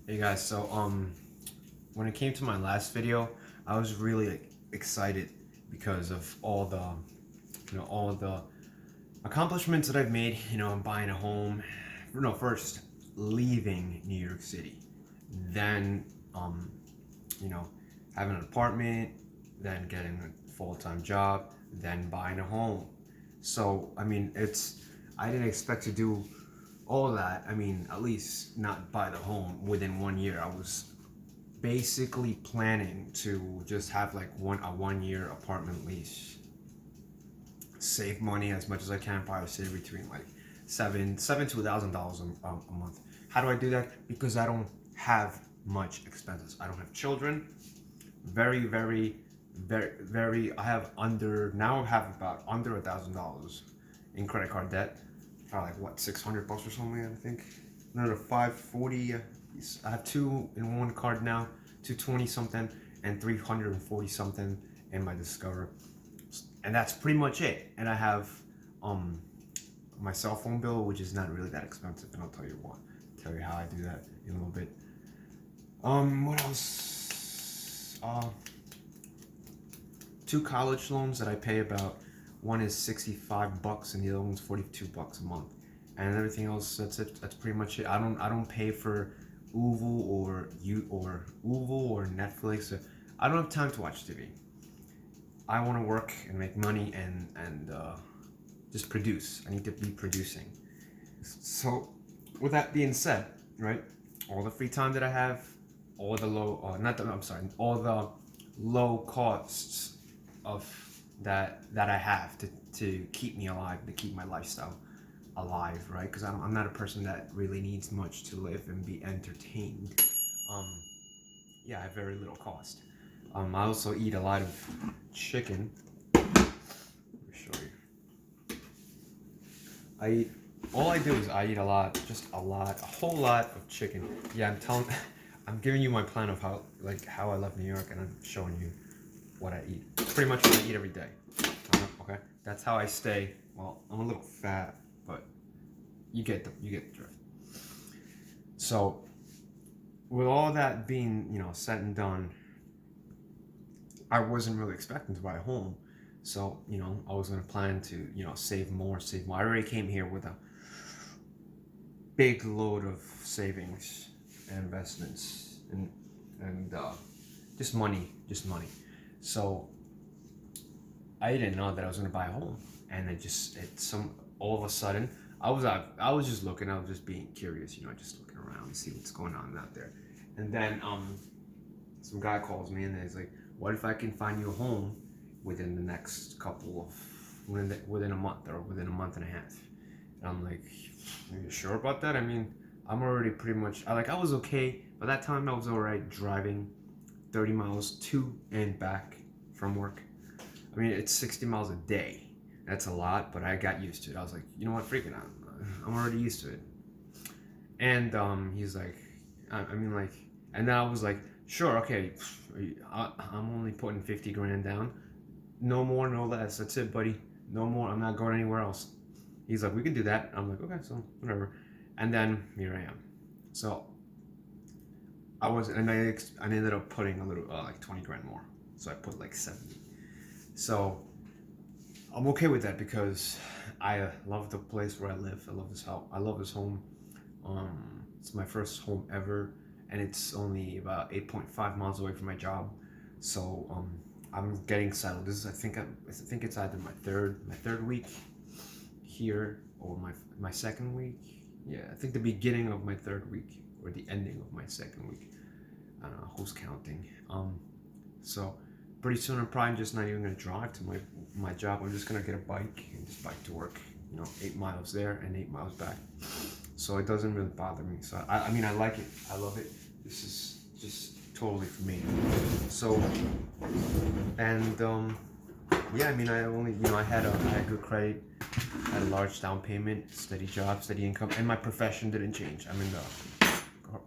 Hey guys, so when it came to my last video, I was really excited because of all the all the accomplishments that I've made, in buying a home. No, first leaving New York City, then you know, having an apartment, then getting a full-time job, then buying a home. So, I mean, I didn't expect to do all that. I mean, at least not buy the home within 1 year. I was basically planning to just have like a 1 year apartment lease, save money as much as I can, probably save between like seven to $1,000 a month. How do I do that? Because I don't have much expenses. I don't have children. Very. I have about under $1,000 in credit card debt. Probably like what, $600 or something, I think. Another 540. I have two in one card now, 220 something and 340 something in my Discover, and that's pretty much it. And I have my cell phone bill, which is not really that expensive, and I'll tell you how I do that in a little bit. What else? Two college loans that I pay about. One is $65 and the other one's $42 a month, and everything else, that's it. That's pretty much it. I don't pay for Uvu or Netflix. I don't have time to watch TV. I want to work and make money and just produce. I need to be producing. So, with that being said, right, all the free time that I have, all the all the low costs of that I have to keep me alive, to keep my lifestyle alive, right? Because I'm not a person that really needs much to live and be entertained. Yeah, I have very little cost. I also eat a lot of chicken. Let me show you. All I do is I eat a whole lot of chicken. Yeah, I'm giving you my plan of how I love New York, and I'm showing you what I eat. Pretty much what I eat every day. Okay, that's how I stay. Well, I'm a little fat, but you get the drift. So, with all that being said and done, I wasn't really expecting to buy a home. So, I was gonna plan to save more. I already came here with a big load of savings and investments and just money. So I didn't know that I was gonna buy a home, and all of a sudden I was just looking. I was just being curious, just looking around, see what's going on out there. And then some guy calls me and he's like, "What if I can find you a home within the next within a month or within a month and a half?" And I'm like, "Are you sure about that? I mean, I'm already pretty much I was okay by that time. I was alright driving 30 miles to and back from work. I mean, it's 60 miles a day. That's a lot, but I got used to it. I was like, you know what, freaking out. I'm already used to it." And he's like, and then I was like, sure, okay, I'm only putting 50 grand down. No more, no less. That's it, buddy. No more. I'm not going anywhere else. He's like, we can do that. I'm like, okay, so whatever. And then here I am. So I ended up putting a little, like 20 grand more. So I put like 70. So I'm okay with that because I love the place where I live. I love this house. I love this home. It's my first home ever, and it's only about 8.5 miles away from my job. So I'm getting settled. I think it's either my third week here or my second week. Yeah, I think the beginning of my third week or the ending of my second week. I don't know who's counting. So pretty soon I'm probably just not even gonna drive to my job. I'm just gonna get a bike and just bike to work. 8 miles there and 8 miles back. So it doesn't really bother me. So I mean, I like it. I love it. This is just totally for me. So and yeah, I mean, I had good credit, had a large down payment, steady job, steady income, and my profession didn't change. I'm in the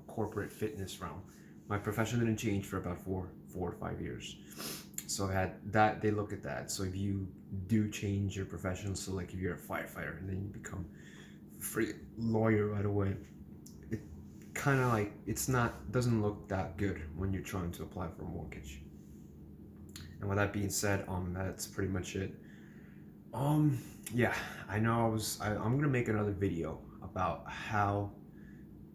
corporate fitness realm. My profession didn't change for about four or 5 years. So I had that. They look at that. So if you do change your profession, so like if you're a firefighter and then you become a free lawyer right away, it kind of like, doesn't look that good when you're trying to apply for a mortgage. And with that being said, that's pretty much it. Yeah, I know I'm gonna make another video about how,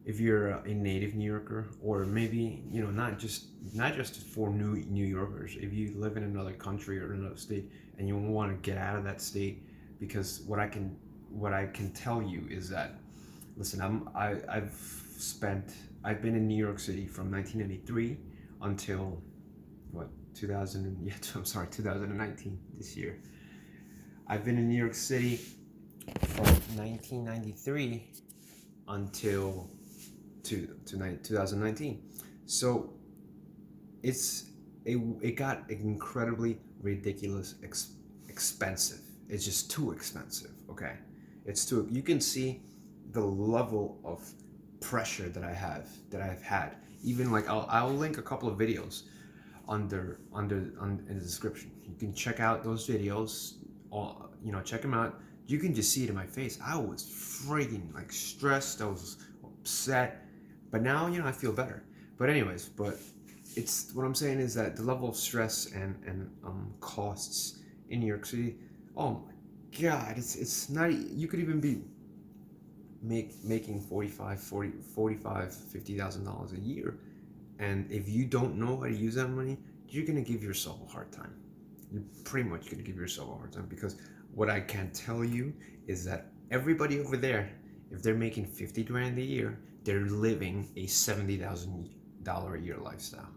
if you're a native New Yorker, or maybe, you know, not just for New Yorkers, if you live in another country or another state and you want to get out of that state, because what I can tell you is that, listen, I've been in New York City from 1993 until what, 2000, yeah, I'm sorry, 2019, this year. I've been in New York City from 1993 until 2019. So it got incredibly ridiculous expensive. It's just too expensive. Okay, you can see the level of pressure that I've had. Even like, I'll link a couple of videos in the description. You can check out those videos. You know, check them out. You can just see it in my face. I was freaking like stressed. I was upset. But now, you know, I feel better. But anyways, it's what I'm saying is that the level of stress and costs in New York City, oh my God, it's not. You could even be making $50,000 a year, and if you don't know how to use that money, you're gonna give yourself a hard time. You're pretty much gonna give yourself a hard time, because what I can tell you is that everybody over there, if they're making 50 grand a year, they're living a $70,000 a year lifestyle,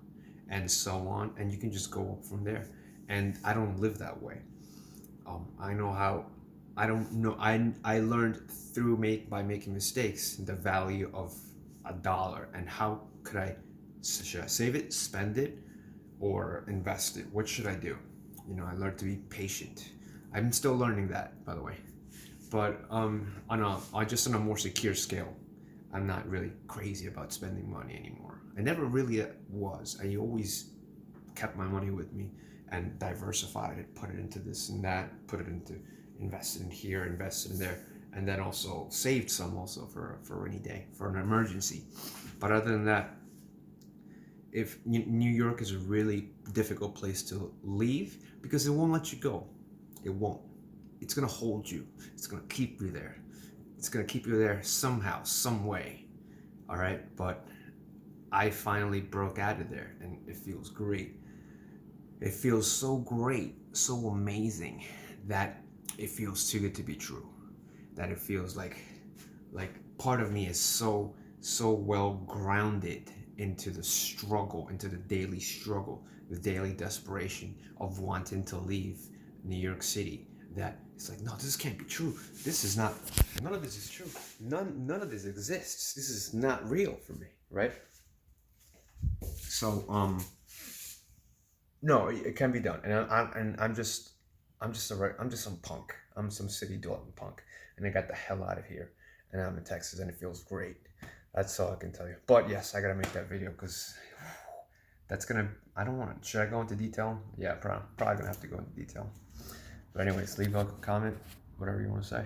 and so on, and you can just go up from there. And I don't live that way. I know how. I don't know. I learned by making mistakes the value of a dollar, and how should I save it, spend it, or invest it? What should I do? You know, I learned to be patient. I'm still learning that, by the way. But just on a more secure scale, I'm not really crazy about spending money anymore. I never really was. I always kept my money with me and diversified it, put it into this and that, invested in here, invested in there, and then also saved some also for a rainy day, for an emergency. But other than that, if New York is a really difficult place to leave, because it won't let you go. It won't. It's gonna hold you. It's gonna keep you there. It's gonna keep you there somehow, some way. All right, but I finally broke out of there, and it feels great. It feels so great, so amazing, that it feels too good to be true. That it feels like part of me is so well grounded into the struggle, into the daily struggle, the daily desperation of wanting to leave New York City, that it's like, no, this can't be true. This is not. None of this is true. None of this exists. This is not real for me, right? So no, it can be done, and I'm just some punk. I'm some city dweller punk, and I got the hell out of here, and I'm in Texas, and it feels great. That's all I can tell you. But yes, I gotta make that video, because that's gonna. I don't want to. Should I go into detail? Yeah, probably gonna have to go into detail. But anyways, leave a comment, whatever you want to say.